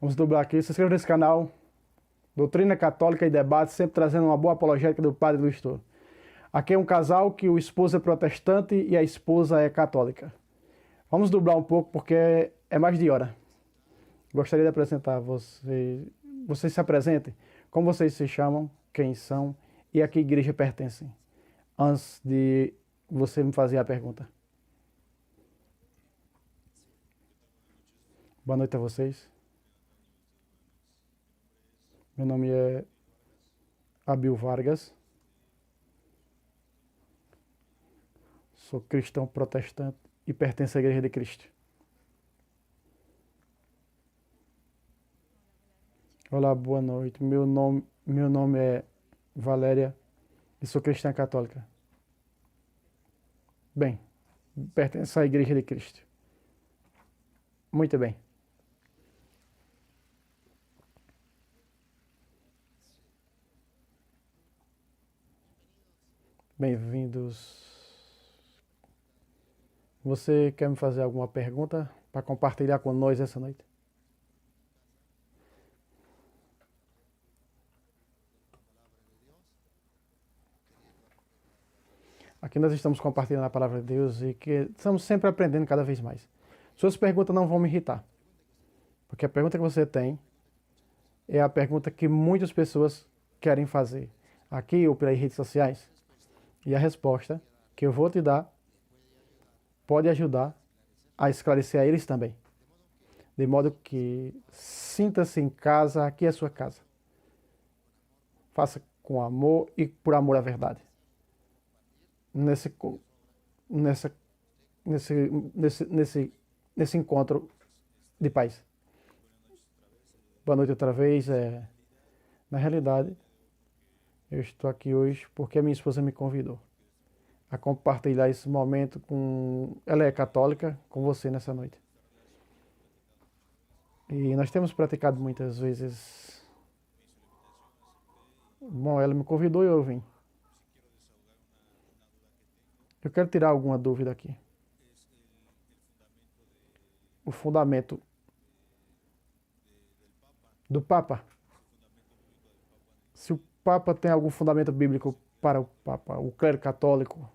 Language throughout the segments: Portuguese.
Vamos dobrar aqui. Se inscreva nesse canal. Doutrina Católica e Debate, sempre trazendo uma boa apologética do Padre Luiz Toro. Aqui é um casal que o esposo é protestante e a esposa é católica. Vamos dobrar um pouco porque é mais de hora. Gostaria de apresentar vocês. Vocês se apresentem. Como vocês se chamam, quem são e a que igreja pertencem. Antes de você me fazer a pergunta. Boa noite a vocês. Meu nome é Abil Vargas. Sou cristão protestante e pertenço à Igreja de Cristo. Olá, boa noite. Meu nome é Valéria e sou cristã católica. Bem, pertenço à Igreja de Cristo. Muito bem. Bem-vindos. Você quer me fazer alguma pergunta para compartilhar com nós essa noite? Aqui nós estamos compartilhando a palavra de Deus e que estamos sempre aprendendo cada vez mais. Suas perguntas não vão me irritar, porque a pergunta que você tem é a pergunta que muitas pessoas querem fazer, aqui ou pelas redes sociais. E a resposta que eu vou te dar pode ajudar a esclarecer a eles também. De modo que sinta-se em casa, aqui é a sua casa. Faça com amor e por amor à verdade. Nesse encontro de paz. Boa noite outra vez. Na realidade, eu estou aqui hoje porque a minha esposa me convidou a compartilhar esse momento com... Ela é católica, com você nessa noite. E nós temos praticado muitas vezes... Bom, ela me convidou e eu vim. Eu quero tirar alguma dúvida aqui. O fundamento do Papa. Se o Papa tem algum fundamento bíblico para o Papa, o clero católico.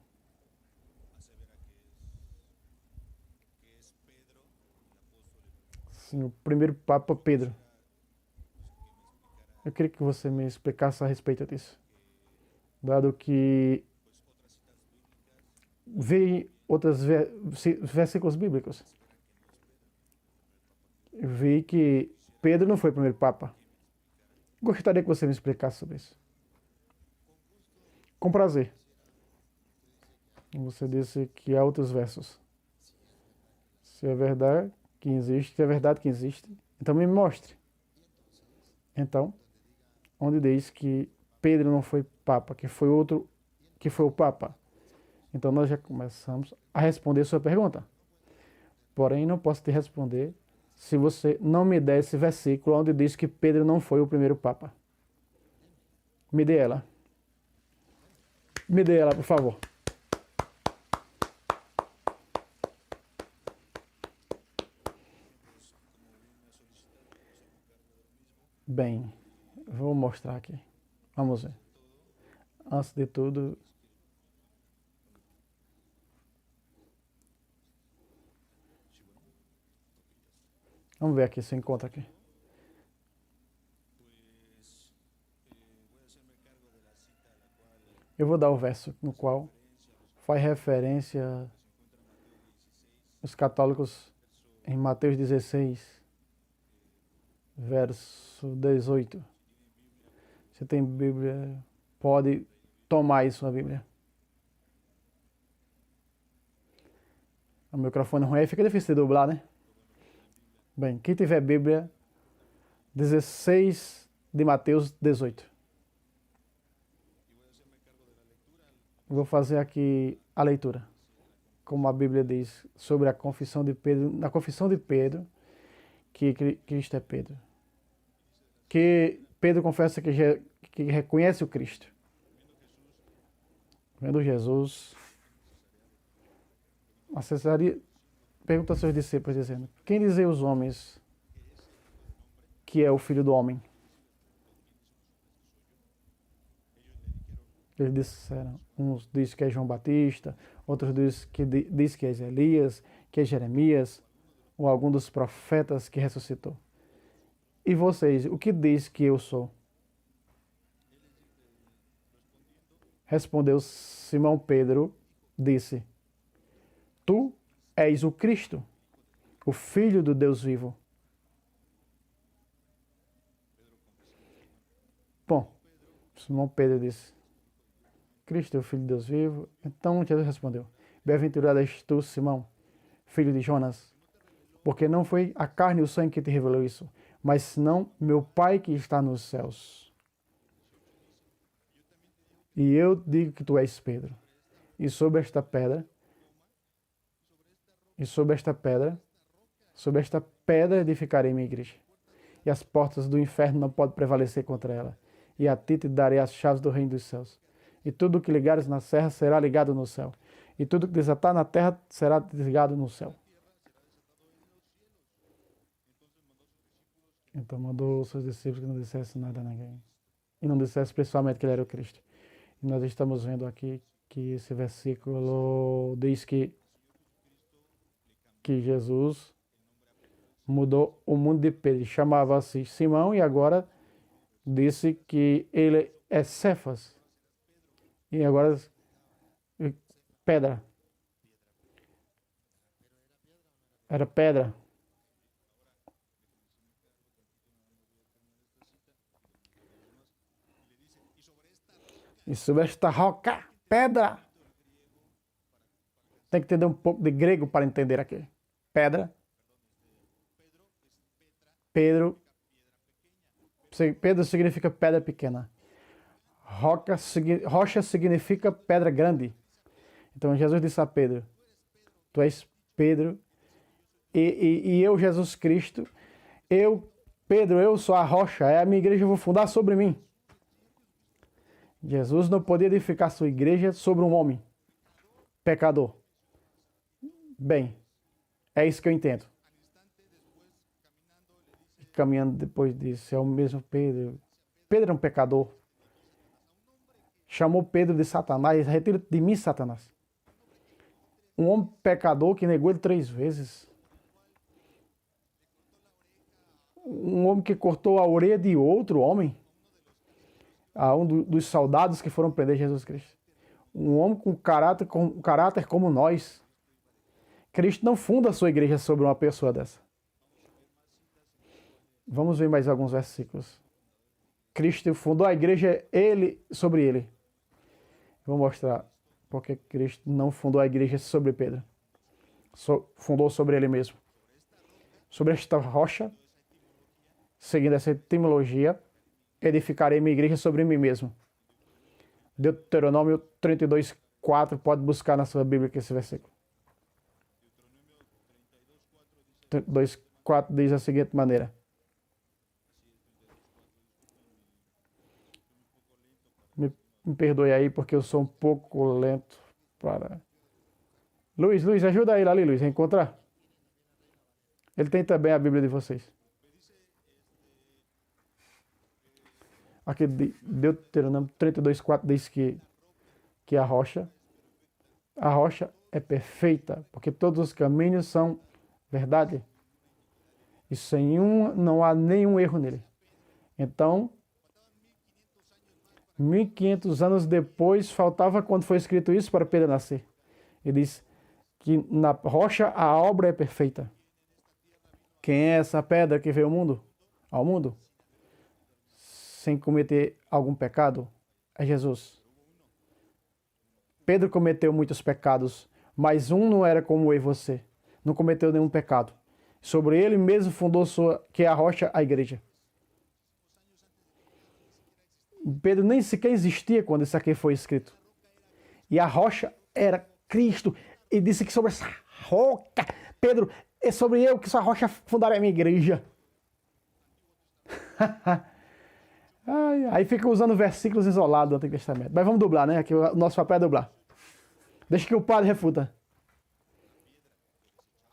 Sim, o primeiro Papa Pedro. Eu queria que você me explicasse a respeito disso. Dado que vi outros versículos bíblicos. Eu vi que Pedro não foi o primeiro Papa. Gostaria que você me explicasse sobre isso. Com prazer. Você disse que há outros versos. Se é verdade que existe, se é verdade que existe, então me mostre. Então, onde diz que Pedro não foi Papa, que foi outro, que foi o Papa. Então nós já começamos a responder sua pergunta. Porém, não posso te responder se você não me der esse versículo onde diz que Pedro não foi o primeiro Papa. Me dê ela. Me dê ela, por favor. Bem, vou mostrar aqui. Vamos ver. Antes de tudo... Vamos ver aqui se encontra aqui. Eu vou dar o verso no qual faz referência os católicos em Mateus 16, verso 18. Se tem Bíblia, pode tomar aí sua Bíblia. O microfone ruim aí fica difícil de dublar, né? Bem, quem tiver Bíblia, 16 de Mateus 18. Vou fazer aqui a leitura. Como a Bíblia diz sobre a confissão de Pedro, na confissão de Pedro, que Cristo é Pedro. Que Pedro confessa que reconhece o Cristo. Vendo Jesus, acessaria, pergunta aos seus discípulos, dizendo: quem dizem os homens que é o Filho do Homem? Eles disseram, uns dizem que é João Batista, outros diz que é Elias, que é Jeremias, ou algum dos profetas que ressuscitou. E vocês, o que diz que eu sou? Respondeu Simão Pedro, disse, tu és o Cristo, o Filho do Deus vivo. Bom, Simão Pedro disse, Cristo é o Filho de Deus vivo. Então Jesus respondeu, bem-aventurado és tu, Simão, filho de Jonas, porque não foi a carne e o sangue que te revelou isso, mas senão meu Pai que está nos céus. E eu digo que tu és Pedro, e sobre esta pedra edificarei minha igreja, e as portas do inferno não podem prevalecer contra ela. E a ti te darei as chaves do reino dos céus. E tudo o que ligares na terra será ligado no céu. E tudo o que desatar na terra será desligado no céu. Então mandou os seus discípulos que não dissessem nada a ninguém. E não dissessem principalmente que ele era o Cristo. E nós estamos vendo aqui que esse versículo diz que Jesus mudou o mundo de Pedro. Chamava-se Simão e agora disse que ele é Cefas. E agora pedra. Era pedra. E sobre esta roca, pedra. Tem que entender um pouco de grego para entender aqui. Pedra. Pedro significa pedra pequena. Rocha significa pedra grande. Então Jesus disse a Pedro, tu és Pedro, e eu, Jesus Cristo, Pedro, eu sou a rocha, é a minha igreja, eu vou fundar sobre mim. Jesus não podia edificar sua igreja sobre um homem pecador. Bem, é isso que eu entendo. E caminhando depois disso, é o mesmo Pedro. Pedro é um pecador. Chamou Pedro de Satanás, retira de mim, Satanás. Um homem pecador que negou ele 3 vezes. Um homem que cortou a orelha de outro homem. A um dos soldados que foram prender Jesus Cristo. Um homem com caráter como nós. Cristo não funda a sua igreja sobre uma pessoa dessa. Vamos ver mais alguns versículos. Cristo fundou a igreja sobre ele. Vou mostrar porque Cristo não fundou a igreja sobre Pedro. Fundou sobre ele mesmo. Sobre esta rocha, seguindo essa etimologia, edificarei minha igreja sobre mim mesmo. Deuteronômio 32:4, pode buscar na sua Bíblia aqui esse versículo. 32:4 diz da seguinte maneira. Me perdoe aí porque eu sou um pouco lento para... Luiz, ajuda ele ali, Luiz, a encontrar. Ele tem também a Bíblia de vocês. Aqui Deuteronômio 32:4 diz que a rocha é perfeita, porque todos os caminhos são verdade. E sem não há nenhum erro nele. Então, 1500 anos depois, faltava quando foi escrito isso para Pedro nascer. Ele diz que na rocha a obra é perfeita. Quem é essa pedra que veio ao mundo? Sem cometer algum pecado? É Jesus. Pedro cometeu muitos pecados, mas um não era como eu e você. Não cometeu nenhum pecado. Sobre ele mesmo fundou que é a rocha, a igreja. Pedro nem sequer existia quando isso aqui foi escrito. E a rocha era Cristo. E disse que sobre essa roca, Pedro, é sobre eu que essa rocha fundará a minha igreja. Aí fica usando versículos isolados do Antigo Testamento. Mas vamos dublar, né? Aqui o nosso papel é dublar. Deixa que o padre refuta.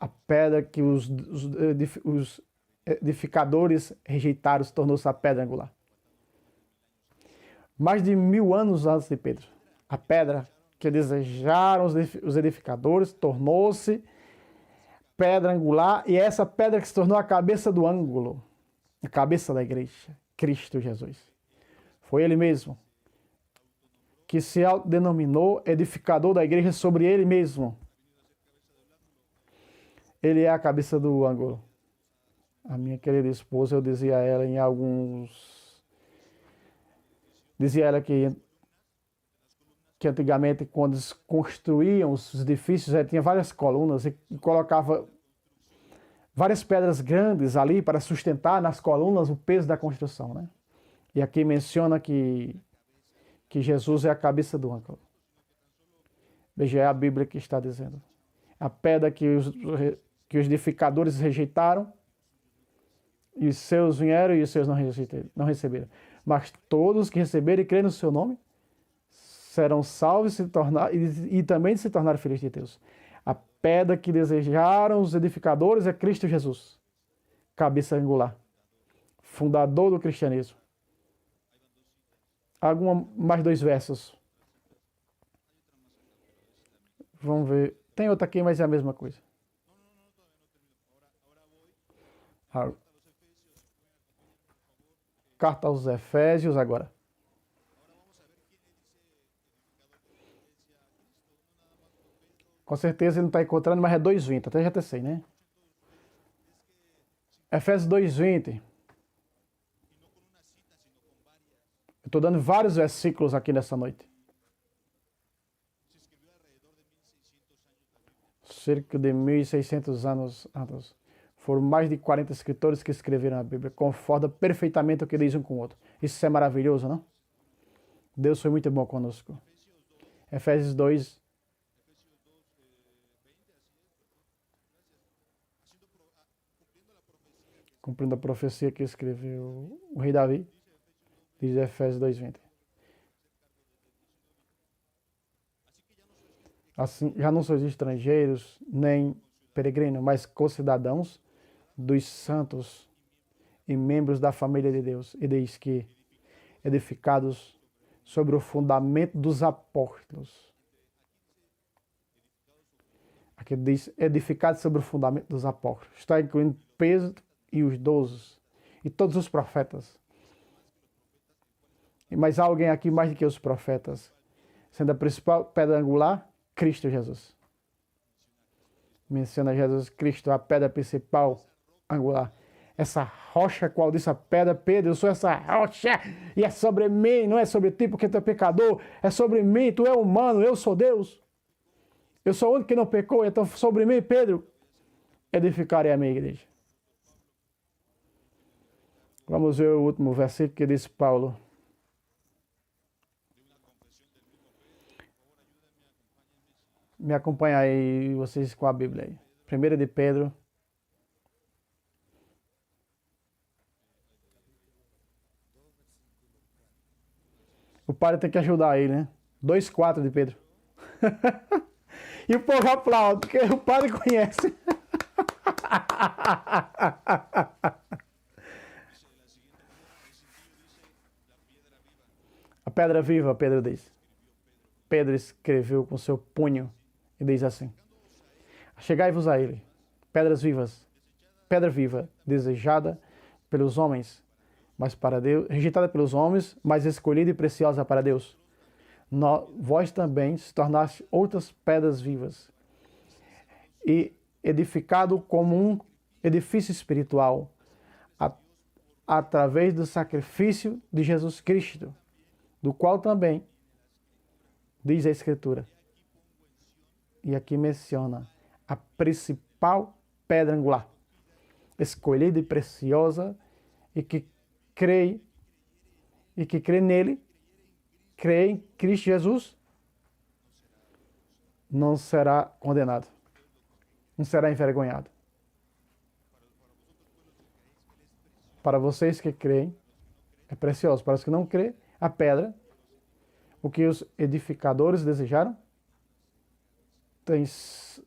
A pedra que os edificadores rejeitaram, tornou-se a pedra angular. Mais de 1000 anos antes de Pedro, a pedra que desejaram os edificadores tornou-se pedra angular, e essa pedra que se tornou a cabeça do ângulo, a cabeça da igreja, Cristo Jesus. Foi ele mesmo que se autodenominou edificador da igreja sobre ele mesmo. Ele é a cabeça do ângulo. A minha querida esposa, eu dizia a ela em alguns... Dizia a ela que antigamente, quando eles construíam os edifícios, tinha várias colunas e colocava várias pedras grandes ali para sustentar nas colunas o peso da construção, né? E aqui menciona que Jesus é a cabeça do ângulo. Veja, é a Bíblia que está dizendo. A pedra que os edificadores rejeitaram, e os seus vieram e os seus não receberam. Mas todos que receberem e crerem no seu nome serão salvos e também se tornar filhos de Deus. A pedra que desejaram os edificadores é Cristo Jesus, cabeça angular, fundador do cristianismo. Mais 2 versos. Vamos ver. Tem outra aqui, mas é a mesma coisa. Carta aos Efésios agora. Com certeza ele não está encontrando, mas é 2:20, até já sei, né? Efésios 2:20. Eu estou dando vários versículos aqui nessa noite. Cerca de 1600 anos. Foram mais de 40 escritores que escreveram a Bíblia. Concorda perfeitamente o que diz um com o outro. Isso é maravilhoso, não? Deus foi muito bom conosco. Efésios 2. Cumprindo a profecia que escreveu o rei Davi. Diz Efésios 2:20. Assim, já não sois estrangeiros, nem peregrinos, mas concidadãos dos santos e membros da família de Deus. E diz que edificados sobre o fundamento dos apóstolos. Aqui diz edificados sobre o fundamento dos apóstolos. Está incluindo Pedro e os 12 e todos os profetas. Mas há alguém aqui mais do que os profetas, sendo a principal pedra angular, Cristo Jesus. Menciona Jesus Cristo, a pedra principal angular. Essa rocha, qual disse a pedra, Pedro, eu sou essa rocha, e é sobre mim, não é sobre ti, porque tu é pecador, é sobre mim, tu é humano, eu sou Deus. Eu sou o único que não pecou, então sobre mim, Pedro, edificarei a minha igreja. Vamos ver o último versículo que diz Paulo. Me acompanha aí, vocês com a Bíblia aí. 1 de Pedro. O padre tem que ajudar aí, né? 2:4 de Pedro. E o povo aplaude, porque o padre conhece. A pedra viva, Pedro diz. Pedro escreveu com seu punho e diz assim: chegai-vos a ele, pedras vivas, pedra viva, desejada pelos homens, mas para Deus, rejeitada pelos homens, mas escolhida e preciosa para Deus. Vós também se tornaste outras pedras vivas, e edificado como um edifício espiritual, através do sacrifício de Jesus Cristo, do qual também diz a Escritura. E aqui menciona a principal pedra angular, escolhida e preciosa, e que crê nele, crê em Cristo Jesus, não será condenado, não será envergonhado. Para vocês que creem, é precioso. Para os que não creem, a pedra, o que os edificadores desejaram,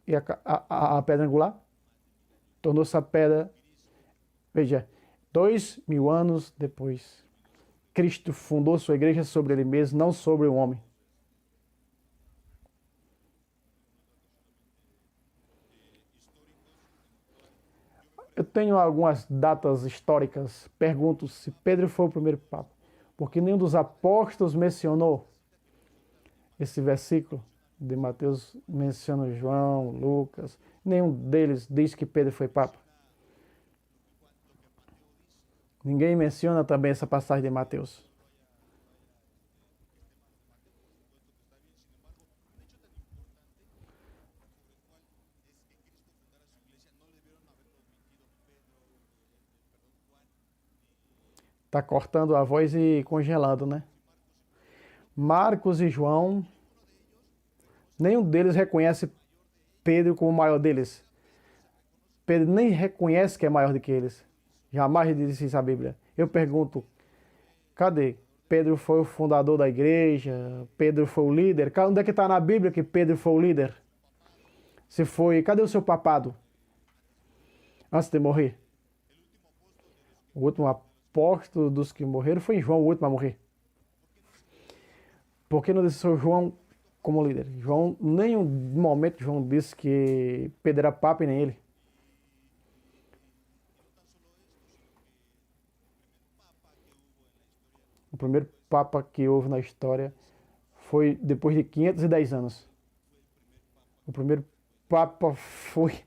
e a pedra angular tornou-se a pedra Veja, 2000 anos depois, Cristo fundou sua igreja sobre ele mesmo, não sobre o homem. Eu tenho algumas datas históricas. Pergunto se Pedro foi o primeiro papa, porque nenhum dos apóstolos mencionou esse versículo de Mateus, menciona João, Lucas. Nenhum deles diz que Pedro foi papa. Ninguém menciona também essa passagem de Mateus. Está cortando a voz e congelando, né? Marcos e João, nenhum deles reconhece Pedro como o maior deles. Pedro nem reconhece que é maior do que eles. Jamais disse isso a Bíblia. Eu pergunto, cadê? Pedro foi o fundador da igreja, Pedro foi o líder. Onde é que está na Bíblia que Pedro foi o líder? Se foi, cadê o seu papado? Antes de morrer. O último apóstolo dos que morreram foi João, o último a morrer. Por que não disse João como líder? João, nenhum momento João disse que Pedro era papa e nem ele. O primeiro papa que houve na história foi depois de 510 anos. O primeiro papa foi...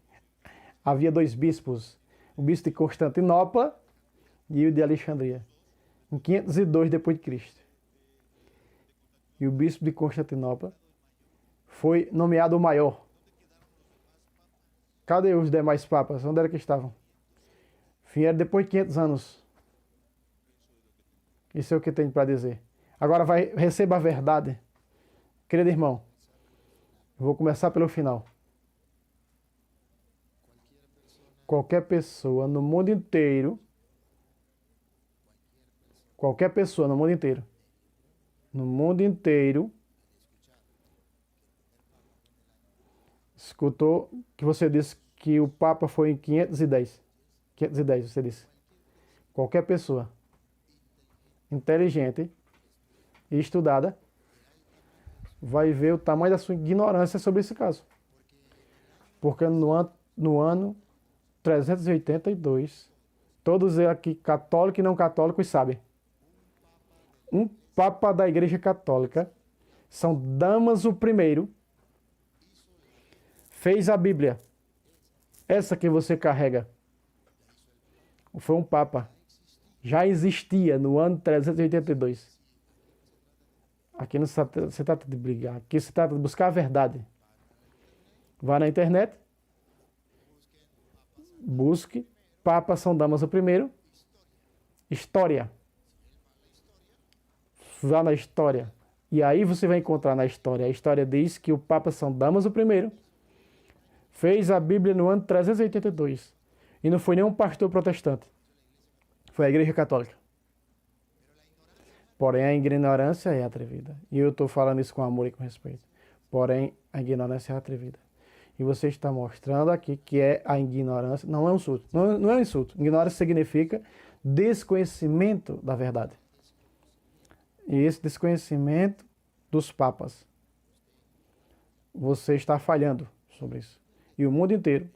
Havia dois bispos, o bispo de Constantinopla e o de Alexandria, em 502 depois de Cristo. E o bispo de Constantinopla foi nomeado o maior. Cadê os demais papas? Onde era que estavam? Vieram depois de 500 anos. Isso é o que tenho para dizer. Agora receba a verdade. Querido irmão, eu vou começar pelo final. Qualquer pessoa no mundo inteiro, no mundo inteiro, escutou que você disse que o Papa foi em 510. 510, você disse. Qualquer pessoa inteligente e estudada vai ver o tamanho da sua ignorância sobre esse caso. Porque no ano 382, todos aqui, católicos e não católicos, sabem. Um Papa da Igreja Católica, São Damaso I, fez a Bíblia. Essa que você carrega. Foi um Papa. Já existia no ano 382. Aqui não se trata de brigar. Aqui se trata de buscar a verdade. Vá na internet. Busque Papa São Damaso I. História. Vá na história. E aí você vai encontrar na história. A história diz que o Papa São Damaso I fez a Bíblia no ano 382. E não foi nenhum pastor protestante. Foi a Igreja Católica. Porém, a ignorância é atrevida. E eu estou falando isso com amor e com respeito. Porém, a ignorância é atrevida. E você está mostrando aqui que a ignorância não é um insulto. Não é um insulto. Ignorância significa desconhecimento da verdade. E esse desconhecimento dos papas, você está falhando sobre isso. E o mundo inteiro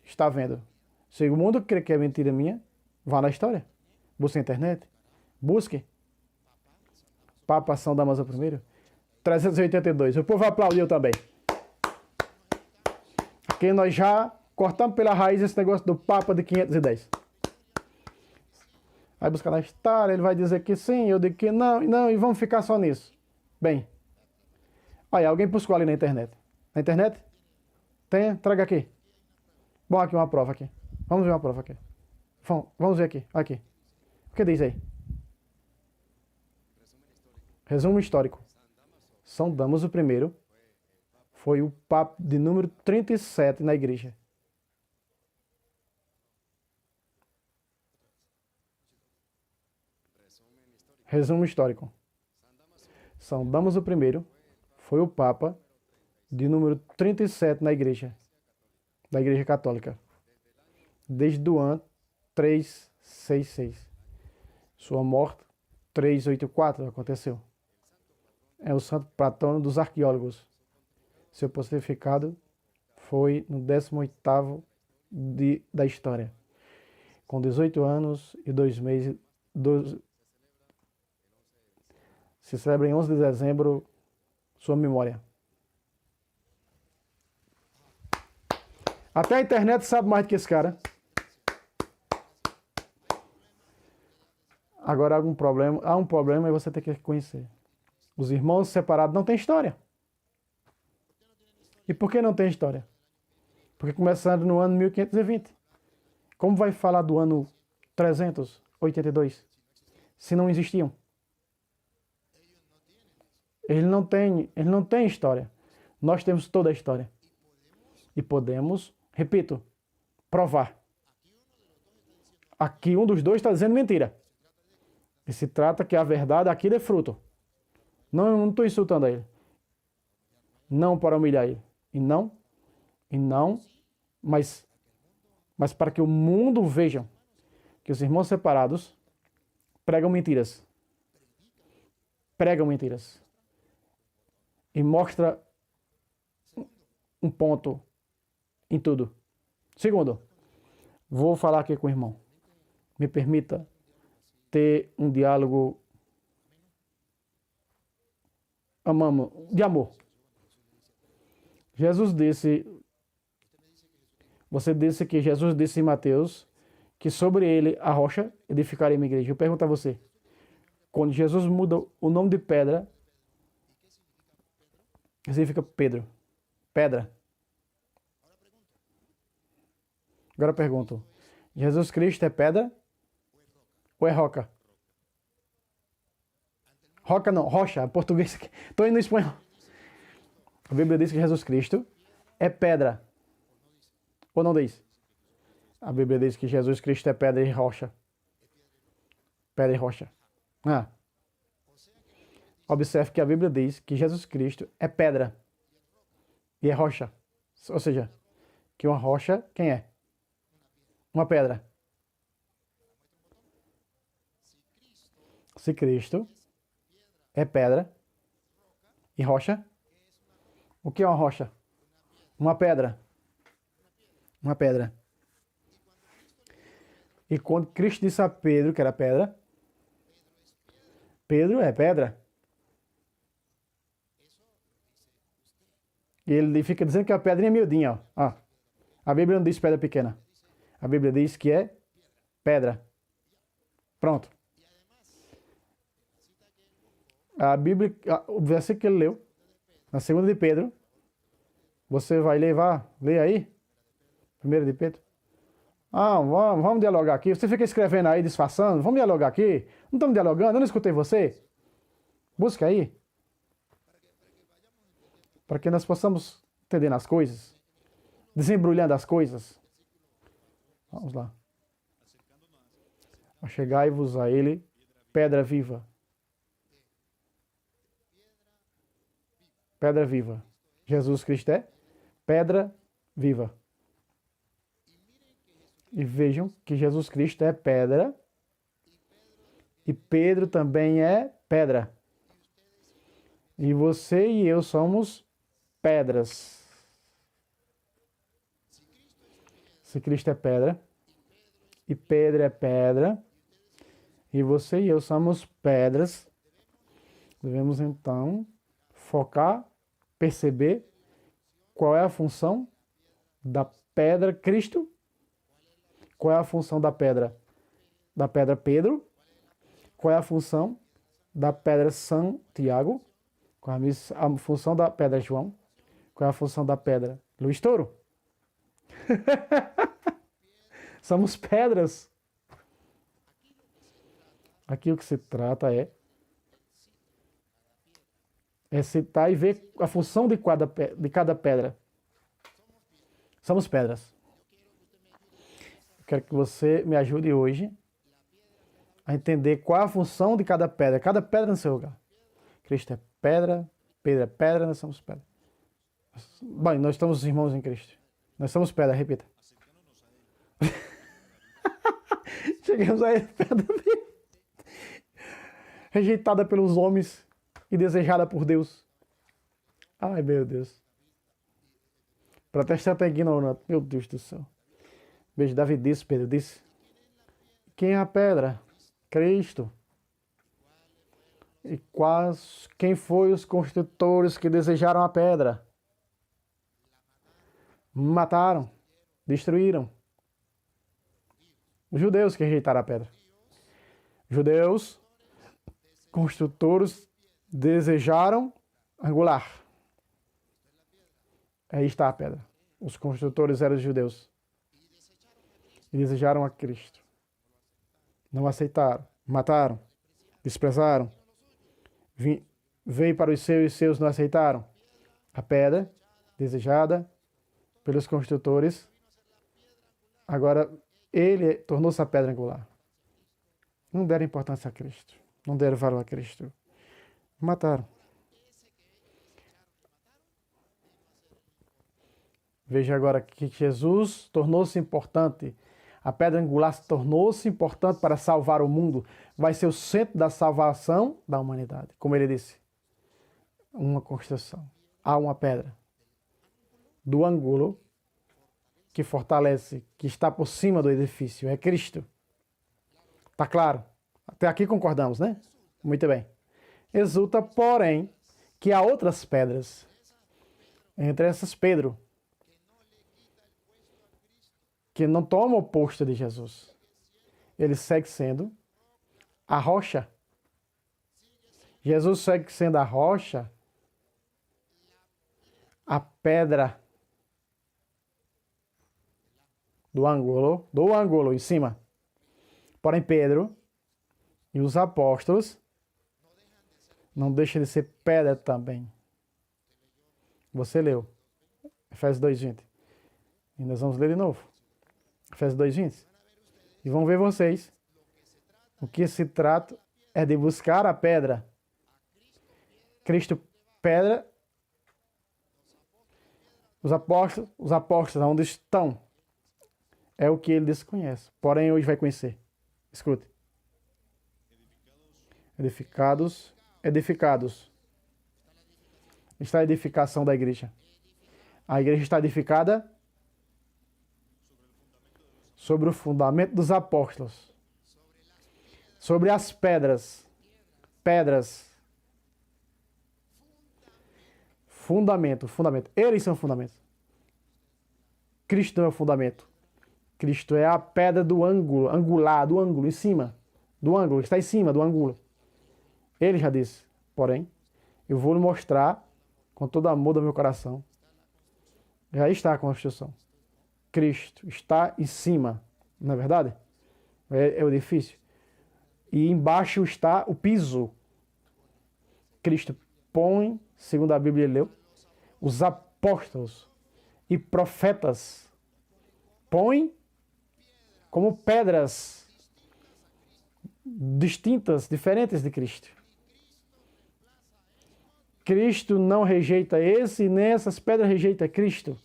está vendo. Se o mundo crê que é mentira minha, vá na história. Busque na internet. Busque. Papa São Damaso I. 382. O povo aplaudiu também. Aqui nós já cortamos pela raiz esse negócio do Papa de 510. Vai buscar na história, ele vai dizer que sim, eu digo que não, e vamos ficar só nisso. Bem, olha, alguém buscou ali na internet. Na internet? Tem? Traga aqui. Bom, aqui uma prova aqui. Vamos ver uma prova aqui. Vamos ver aqui. Aqui. O que diz aí? Resumo histórico. São Damaso I foi o Papa de número 37 na igreja. Resumo histórico. São Damaso I foi o Papa de número 37 na igreja. Da Igreja Católica. Desde o ano 366. Sua morte, 384, aconteceu. É o santo patrono dos arqueólogos. Seu pontificado foi no 18º da história. Com 18 anos e 2 meses, se celebra em 11 de dezembro sua memória. Até a internet sabe mais do que esse cara. Agora há um problema e você tem que reconhecer. Os irmãos separados não têm história. E por que não tem história? Porque começando no ano 1520. Como vai falar do ano 382? Se não existiam. Ele não tem história. Nós temos toda a história. E podemos, repito, provar. Aqui um dos dois está dizendo mentira. E se trata que a verdade aqui é fruto. Não estou insultando a ele. Não para humilhar ele. Mas para que o mundo veja que os irmãos separados pregam mentiras. Pregam mentiras. E mostra um ponto em tudo. Segundo, vou falar aqui com o irmão. Me permita ter um diálogo de amor. Você disse que Jesus disse em Mateus que sobre ele, a rocha, edificarei minha igreja. Eu pergunto a você, quando Jesus muda o nome de pedra, significa Pedro. Pedra. Agora eu pergunto, Jesus Cristo é pedra ou é roca? Roca não, rocha, português. Estou indo no espanhol. A Bíblia diz que Jesus Cristo é pedra. Ou não diz? A Bíblia diz que Jesus Cristo é pedra e rocha. Pedra e rocha. Observe que a Bíblia diz que Jesus Cristo é pedra e é rocha. Ou seja, que uma rocha, quem é? Uma pedra. Se Cristo é pedra e rocha, o que é uma rocha? Uma pedra. Uma pedra. E quando Cristo disse a Pedro que era pedra, Pedro é pedra. E ele fica dizendo que a pedrinha é miudinha. Ó. A Bíblia não diz pedra pequena. A Bíblia diz que é pedra. Pronto. A Bíblia, o versículo que ele leu, na segunda de Pedro, você vai ler aí, primeira de Pedro. Vamos dialogar aqui. Você fica escrevendo aí, disfarçando. Vamos dialogar aqui. Não estamos dialogando, eu não escutei você. Busca aí. Para que nós possamos entender as coisas, desembrulhando as coisas. Vamos lá. Achegai-vos a ele, pedra viva. Pedra viva. Jesus Cristo é pedra viva. E vejam que Jesus Cristo é pedra e Pedro também é pedra. E você e eu somos pedras. Se Cristo é pedra e Pedro é pedra e você e eu somos pedras, devemos então focar, perceber qual é a função da pedra Cristo, qual é a função da pedra Pedro, qual é a função da pedra São Tiago, qual é a função da pedra João, qual é a função da pedra Luiz Toro. Somos pedras. Aqui o que se trata é citar e ver a função de cada pedra. Somos pedras. Eu quero que você me ajude hoje a entender qual a função de cada pedra no seu lugar. Cristo é pedra, Pedro é pedra, nós somos pedra. Bem, nós estamos irmãos em Cristo. Nós somos pedra, repita. cheguemos a ele, pedra viva, rejeitada pelos homens e desejada por Deus. Ai, meu Deus. Para testar até ignorante. Meu Deus do céu. Veja, Davi disse, Pedro disse. Quem é a pedra? Cristo. E quem foi os construtores que desejaram a pedra? Mataram. Destruíram. Os judeus que rejeitaram a pedra. Judeus, construtores, desejaram angular. Aí está a pedra. Os construtores eram os judeus. E desejaram a Cristo. Não aceitaram. Mataram. Desprezaram. Veio para os seus e os seus não aceitaram. A pedra, desejada pelos construtores, agora ele tornou-se a pedra angular. Não deram importância a Cristo. Não deram valor a Cristo. Mataram. Veja agora que Jesus tornou-se importante. A pedra angular tornou-se importante para salvar o mundo. Vai ser o centro da salvação da humanidade. Como ele disse, uma construção. Há uma pedra do ângulo que fortalece, que está por cima do edifício. É Cristo. Tá claro? Até aqui concordamos, né? Muito bem. Resulta, porém, que há outras pedras. Entre essas, Pedro, que não toma o posto de Jesus. Ele segue sendo a rocha. Jesus segue sendo a rocha, a pedra do ângulo em cima. Porém, Pedro e os apóstolos não deixam de ser pedra também. Você leu Efésios 2:20. E nós vamos ler de novo. Efésios 2:20. E vão ver vocês. O que se trata é de buscar a pedra. Cristo, pedra. Os apóstolos, onde estão, é o que ele desconhece. Porém, hoje vai conhecer. Escute. Edificados. Está a edificação da igreja. A igreja está edificada sobre o fundamento dos apóstolos. Sobre as pedras. Fundamento. Eles são fundamentos. Cristo não é o fundamento. Cristo é a pedra do ângulo, angular, do ângulo, em cima. Do ângulo, está em cima do ângulo. Ele já disse, porém, eu vou lhe mostrar com todo amor do meu coração. Já está a construção. Cristo está em cima, não é verdade? É o edifício. E embaixo está o piso. Cristo põe, segundo a Bíblia leu, os apóstolos e profetas. Põe como pedras distintas, diferentes de Cristo. Cristo não rejeita esse, nem essas pedras rejeita Cristo.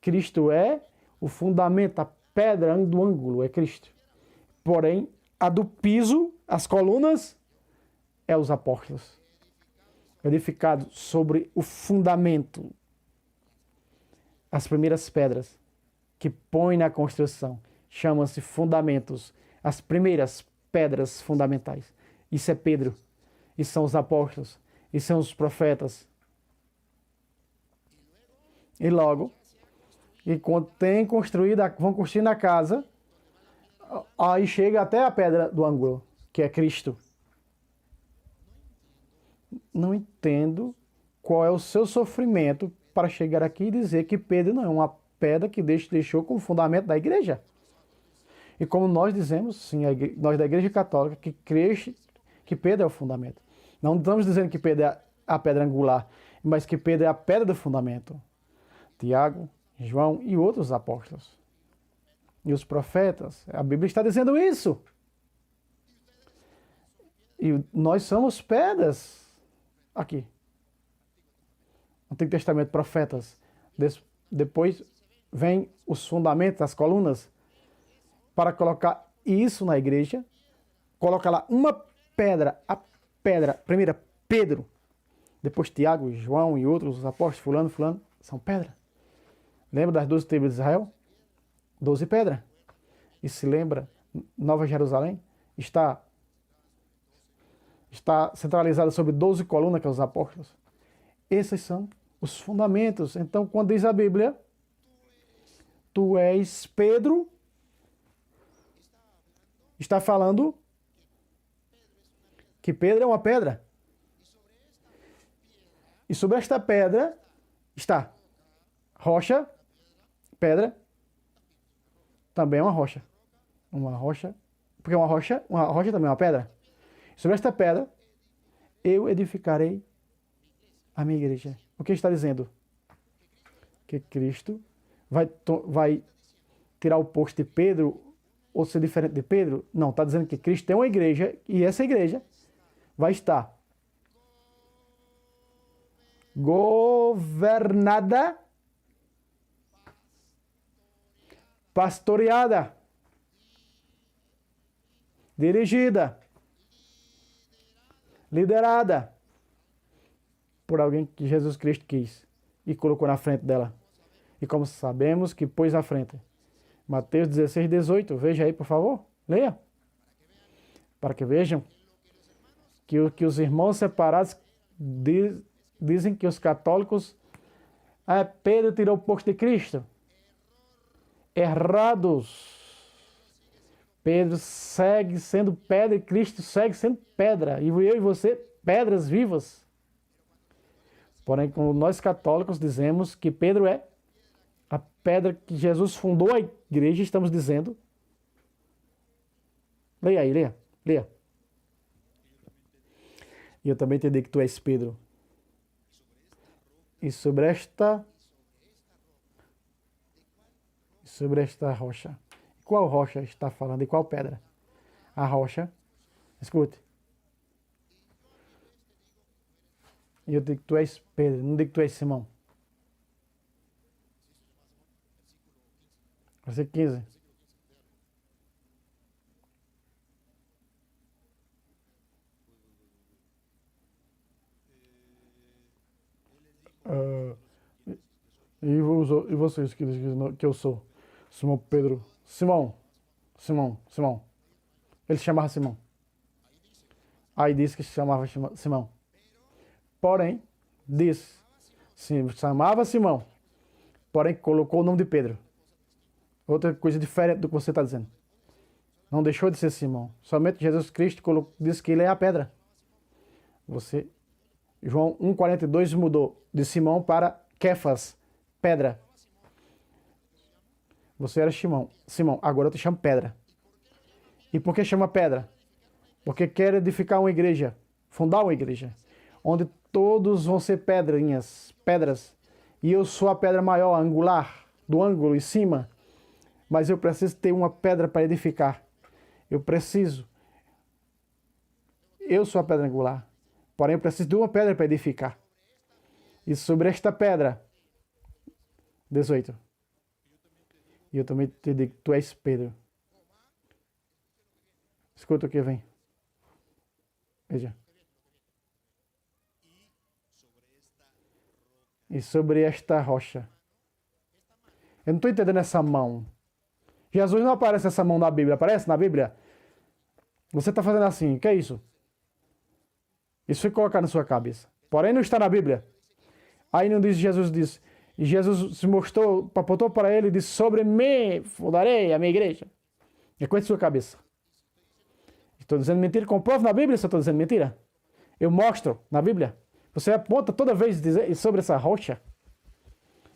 Cristo é o fundamento, a pedra do ângulo é Cristo. Porém, a do piso, as colunas, é os apóstolos. Edificado sobre o fundamento. As primeiras pedras que põe na construção chamam-se fundamentos. As primeiras pedras fundamentais. Isso é Pedro. Isso são os apóstolos. Isso são os profetas. E logo, e quando vão construindo a casa, aí chega até a pedra do ângulo, que é Cristo. Não entendo qual é o seu sofrimento para chegar aqui e dizer que Pedro não é uma pedra que deixou como fundamento da igreja. E como nós dizemos, sim, nós da Igreja Católica, que Pedro é o fundamento. Não estamos dizendo que Pedro é a pedra angular, mas que Pedro é a pedra do fundamento. Tiago, João e outros apóstolos. E os profetas. A Bíblia está dizendo isso. E nós somos pedras. Aqui. Antigo Testamento, profetas. Depois vem os fundamentos, as colunas, para colocar isso na igreja, coloca lá uma pedra, a pedra, primeira Pedro, depois Tiago, João e outros apóstolos, fulano, são pedra. Lembra das 12 tribos de Israel? 12 pedras. E se lembra, Nova Jerusalém está centralizada sobre 12 colunas, que são os apóstolos. Esses são os fundamentos. Então, quando diz a Bíblia, tu és Pedro, está falando que Pedro é uma pedra. E sobre esta pedra está rocha, pedra, também é uma rocha. Uma rocha, porque uma rocha também é uma pedra. Sobre esta pedra, eu edificarei a minha igreja. O que está dizendo? Que Cristo vai tirar o posto de Pedro ou ser diferente de Pedro? Não, está dizendo que Cristo tem uma igreja e essa igreja vai estar governada, pastoreada, dirigida, liderada por alguém que Jesus Cristo quis e colocou na frente dela. E como sabemos que pôs à frente. Mateus 16, 18. Veja aí, por favor. Leia. Para que vejam que os irmãos separados dizem que os católicos... Pedro tirou o posto de Cristo. Errados. Pedro segue sendo pedra e Cristo segue sendo pedra. E eu e você, pedras vivas. Porém, como nós católicos dizemos que Pedro é a pedra que Jesus fundou a igreja, estamos dizendo. Leia aí, leia. E eu também entendi que tu és Pedro. E sobre esta rocha. Qual rocha está falando? E qual pedra? A rocha. Escute. E eu digo que tu és Pedro, não digo que tu és Simão. Versículo 15. E vocês que dizem que eu sou? Simão Pedro. Simão. Ele se chamava Simão. Aí disse que se chamava Simão. Porém, disse, se chamava Simão, porém colocou o nome de Pedro. Outra coisa diferente do que você está dizendo. Não deixou de ser Simão. Somente Jesus Cristo disse que ele é a pedra. João 1,42 mudou de Simão para Kefas, pedra. Você era Simão, agora eu te chamo pedra. E por que chama pedra? Porque quer edificar uma igreja, fundar uma igreja, onde todos vão ser pedras, e eu sou a pedra maior, angular, do ângulo em cima, mas eu preciso ter uma pedra para edificar. Eu sou a pedra angular, porém eu preciso de uma pedra para edificar. E sobre esta pedra, 18, e eu também te digo, tu és Pedro. Escuta o que vem. Veja. E sobre esta rocha. Eu não estou entendendo essa mão. Jesus não aparece essa mão na Bíblia. Aparece na Bíblia? Você está fazendo assim. O que é isso? Isso foi colocado na sua cabeça. Porém não está na Bíblia. Aí não diz, Jesus disse. E Jesus se mostrou, apontou para ele e disse, sobre mim fundarei a minha igreja. É coisa da sua cabeça. Estou dizendo mentira? Comprovo na Bíblia se eu estou dizendo mentira? Eu mostro na Bíblia. Você aponta toda vez sobre essa rocha.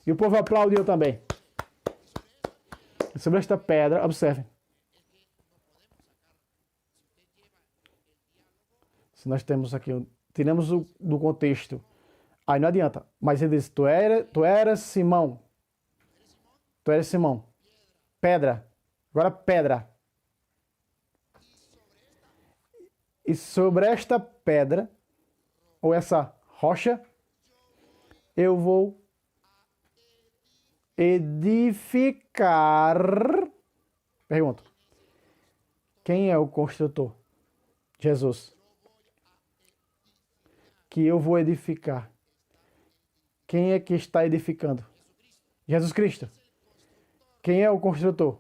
E o povo aplaudiu também. E sobre esta pedra, observe. Se nós temos aqui, tiramos do contexto. Aí não adianta. Mas ele diz, tu eras Simão. Tu eras Simão. Pedra. Agora pedra. E sobre esta pedra, ou essa rocha, eu vou edificar. Pergunto. Quem é o construtor? Jesus. Que eu vou edificar. Quem é que está edificando? Jesus Cristo. Quem é o construtor?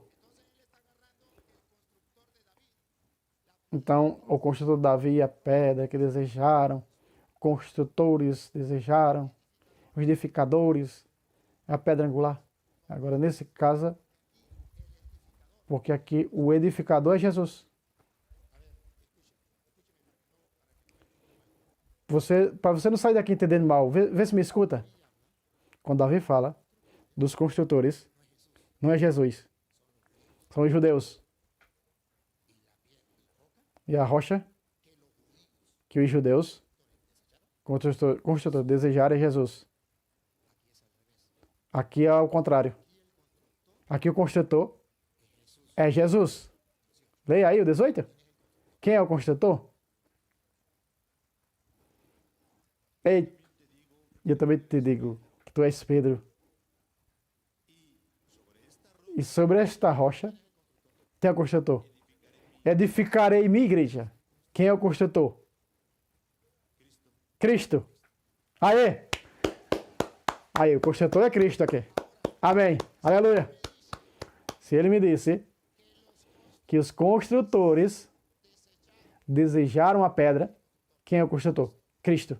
Então, o construtor Davi, a pedra que desejaram, construtores desejaram, os edificadores, a pedra angular. Agora, nesse caso, porque aqui o edificador é Jesus. Para você não sair daqui entendendo mal, vê se me escuta. Quando Davi fala dos construtores, não é Jesus, são os judeus. E a rocha que os judeus construtor desejaram é Jesus. Aqui é o contrário. Aqui o construtor é Jesus. Leia aí o 18. Quem é o construtor? Ei, eu também te digo que tu és Pedro. E sobre esta rocha tem o construtor. Edificarei minha igreja. Quem é o construtor? Cristo. Aê! Aí, o construtor é Cristo aqui. Amém. Aleluia. Se ele me disse que os construtores desejaram a pedra, quem é o construtor? Cristo.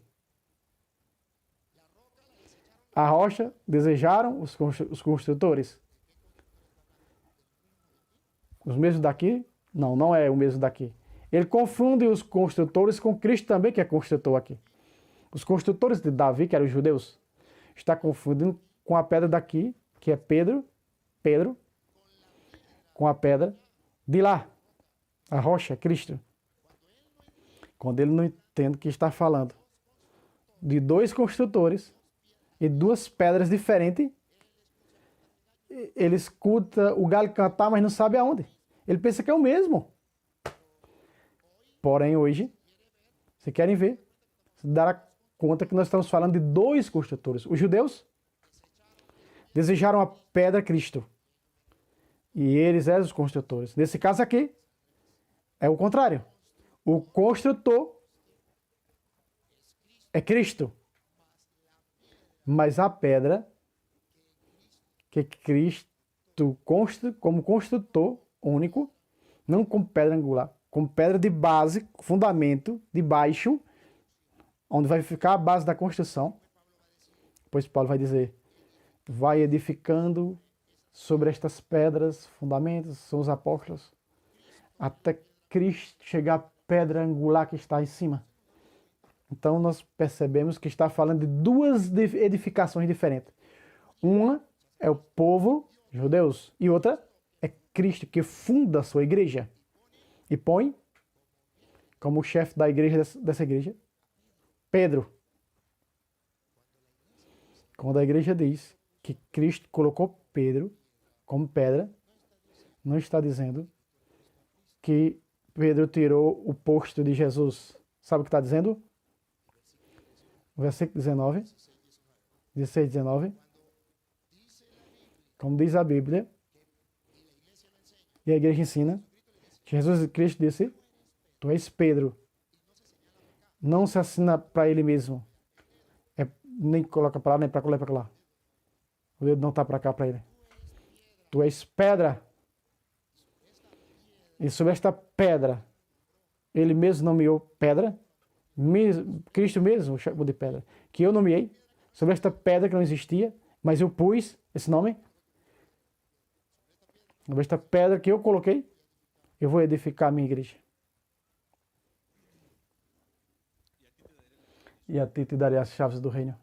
A rocha desejaram os construtores. Os mesmos daqui? Não, não é o mesmo daqui. Ele confunde os construtores com Cristo também, que é construtor aqui. Os construtores de Davi, que eram os judeus, está confundindo com a pedra daqui, que é Pedro, com a pedra de lá, a rocha, Cristo. Quando ele não entende que está falando de dois construtores e duas pedras diferentes, ele escuta o galho cantar, mas não sabe aonde. Ele pensa que é o mesmo. Porém, hoje, se querem ver, se dará conta que nós estamos falando de dois construtores. Os judeus desejaram a pedra Cristo. E eles eram os construtores. Nesse caso aqui, é o contrário. O construtor é Cristo. Mas a pedra que Cristo construa como construtor único, não como pedra angular, como pedra de base, fundamento, de baixo, onde vai ficar a base da construção. Pois Paulo vai dizer, vai edificando sobre estas pedras, fundamentos, são os apóstolos, até Cristo chegar à pedra angular que está em cima. Então nós percebemos que está falando de duas edificações diferentes. Uma é o povo, judeus, e outra é Cristo, que funda a sua igreja e põe como chefe da igreja, dessa igreja, Pedro. Quando a igreja diz que Cristo colocou Pedro como pedra, não está dizendo que Pedro tirou o posto de Jesus. Sabe o que está dizendo? Versículo 19, 16, 19. Como diz a Bíblia, e a igreja ensina, Jesus Cristo disse, tu és Pedro. Não se assina para ele mesmo. Nem coloca para lá, nem para lá, nem para lá. O dedo não está para cá para ele. Tu és pedra. E sobre esta pedra, ele mesmo nomeou pedra. Cristo mesmo chamou de pedra. Que eu nomeei. Sobre esta pedra que não existia, mas eu pus esse nome. Sobre esta pedra que eu coloquei, eu vou edificar a minha igreja. E a ti te darei as chaves do reino.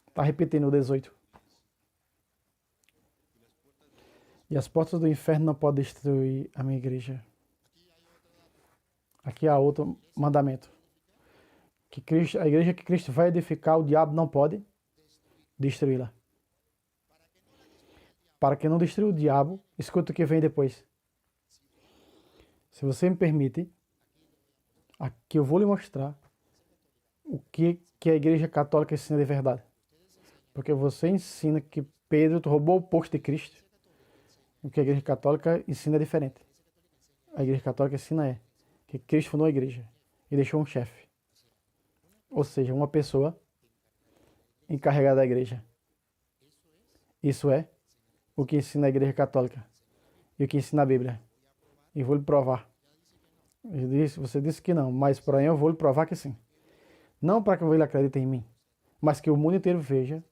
Está repetindo o 18. E as portas do inferno não podem destruir a minha igreja. Aqui há outro mandamento. Que Cristo, a igreja que Cristo vai edificar, o diabo não pode destruí-la. Para que não destrua o diabo, escuta o que vem depois. Se você me permite, aqui eu vou lhe mostrar o que a Igreja Católica ensina de verdade. Porque você ensina que Pedro roubou o posto de Cristo. O que a Igreja Católica ensina é diferente. A Igreja Católica ensina que Cristo fundou a igreja e deixou um chefe. Ou seja, uma pessoa encarregada da igreja. Isso é o que ensina a Igreja Católica e o que ensina a Bíblia. E vou lhe provar. Você disse que não, mas porém eu vou lhe provar que sim. Não para que ele acredite em mim, mas que o mundo inteiro veja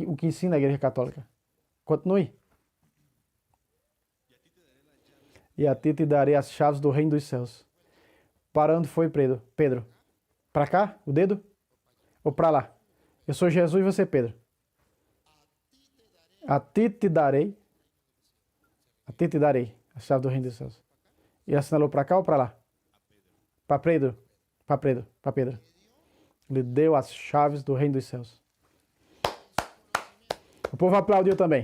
o que ensina a Igreja Católica. Continue. E a ti te darei as chaves do reino dos céus. Para onde foi Pedro? Pedro? Para cá? O dedo? Ou para lá? Eu sou Jesus e você é Pedro. A ti te darei a chave do reino dos céus. E assinalou para cá ou para lá? Para Pedro. Para Pedro. Para Pedro. Lhe deu as chaves do reino dos céus. O povo aplaudiu também.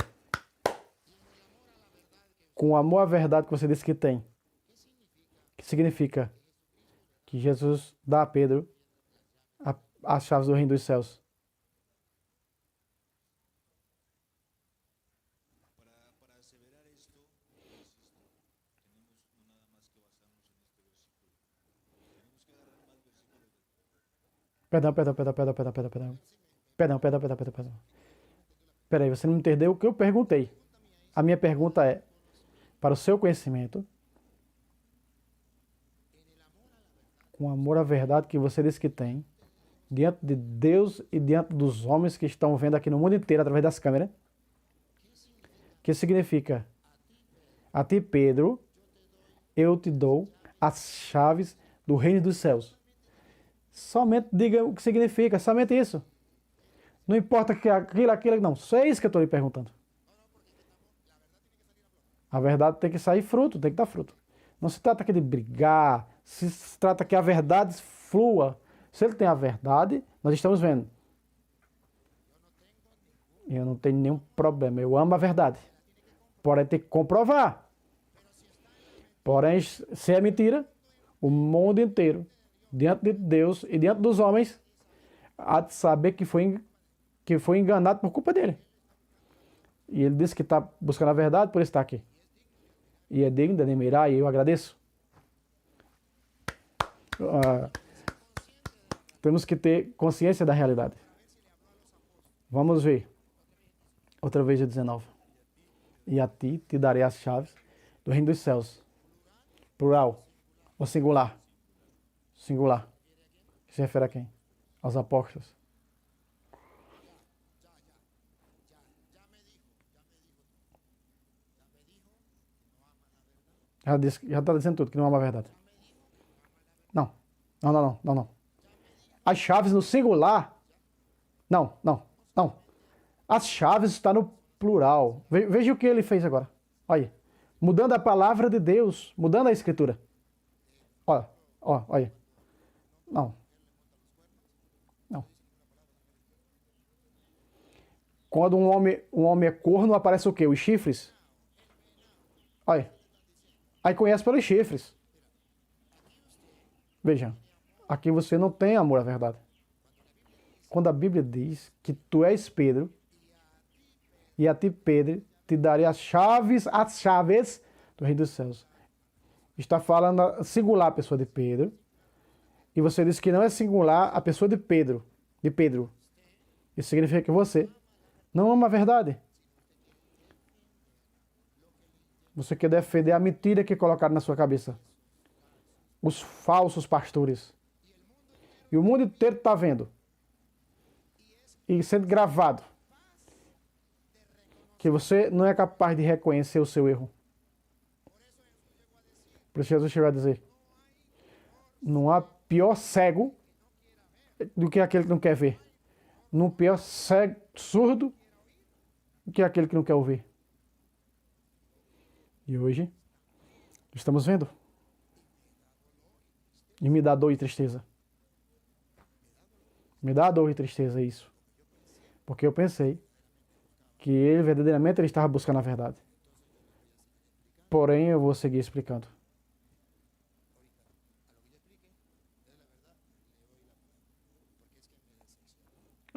Com amor à verdade que você disse que tem. Que significa que Jesus dá a Pedro as chaves do reino dos céus. Perdão. Peraí, você não entendeu o que eu perguntei. A minha pergunta é, para o seu conhecimento, com amor à verdade que você disse que tem, diante de Deus e diante dos homens que estão vendo aqui no mundo inteiro através das câmeras, que significa, a ti, Pedro, eu te dou as chaves do reino dos céus. Somente diga o que significa, somente isso. Não importa que aquilo, não. Só é isso que eu estou lhe perguntando. A verdade tem que sair fruto, tem que dar fruto. Não se trata aqui de brigar, se trata que a verdade flua. Se ele tem a verdade, nós estamos vendo. Eu não tenho nenhum problema, eu amo a verdade. Porém, tem que comprovar. Porém, se é mentira, o mundo inteiro, diante de Deus e diante dos homens, há de saber que foi enganado por culpa dele. E ele disse que está buscando a verdade, por isso está aqui. E é digno de admirar, e eu agradeço. Temos que ter consciência da realidade. Vamos ver. Outra vez o 19. E a ti te darei as chaves do reino dos céus. Plural ou singular? Singular. Que se refere a quem? Aos apóstolos. Já está dizendo tudo, que não é uma verdade. Não. As chaves no singular. Não. As chaves estão no plural. Veja o que ele fez agora. Olha. Mudando a palavra de Deus. Mudando a escritura. Olha. Não. Quando um homem é corno, aparece o quê? Os chifres. Olha. Aí conhece pelos chifres. Veja. Aqui você não tem amor à verdade. Quando a Bíblia diz que tu és Pedro, e a ti, Pedro, te darei as chaves do reino dos céus. Está falando singular a pessoa de Pedro, e você disse que não é singular a pessoa de Pedro. Isso significa que você não ama a verdade. Você quer defender a mentira que colocaram na sua cabeça. Os falsos pastores. E o mundo inteiro está vendo. E sendo gravado. Que você não é capaz de reconhecer o seu erro. Por isso Jesus chegou a dizer: não há pior cego do que aquele que não quer ver. Não há pior cego, surdo do que aquele que não quer ouvir. E hoje estamos vendo. E me dá dor e tristeza. Me dá dor e tristeza isso. Porque eu pensei que ele verdadeiramente estava buscando a verdade. Porém, eu vou seguir explicando.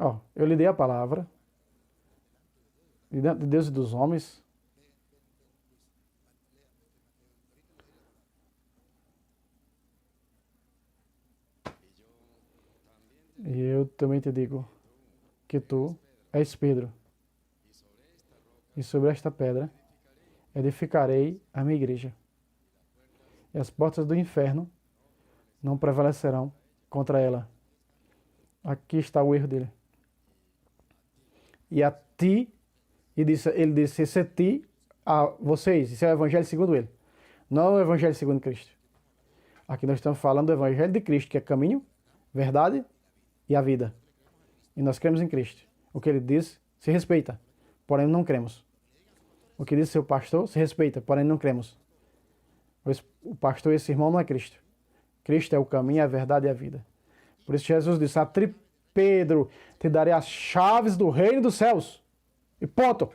Ó, eu lhe dei a palavra, de diante de Deus e dos homens. E eu também te digo que tu és Pedro, e sobre esta pedra edificarei a minha igreja, e as portas do inferno não prevalecerão contra ela. Aqui está o erro dele. E a ti, ele disse, esse é ti, a vocês, isso é o evangelho segundo ele, não é o evangelho segundo Cristo. Aqui nós estamos falando do evangelho de Cristo, que é caminho, verdade e a vida. E nós cremos em Cristo. O que ele disse se respeita, porém não cremos. O que disse seu pastor se respeita, porém não cremos. O pastor, esse irmão, não é Cristo. Cristo é o caminho, a verdade e a vida. Por isso Jesus disse, Pedro, te darei as chaves do reino dos céus. E ponto.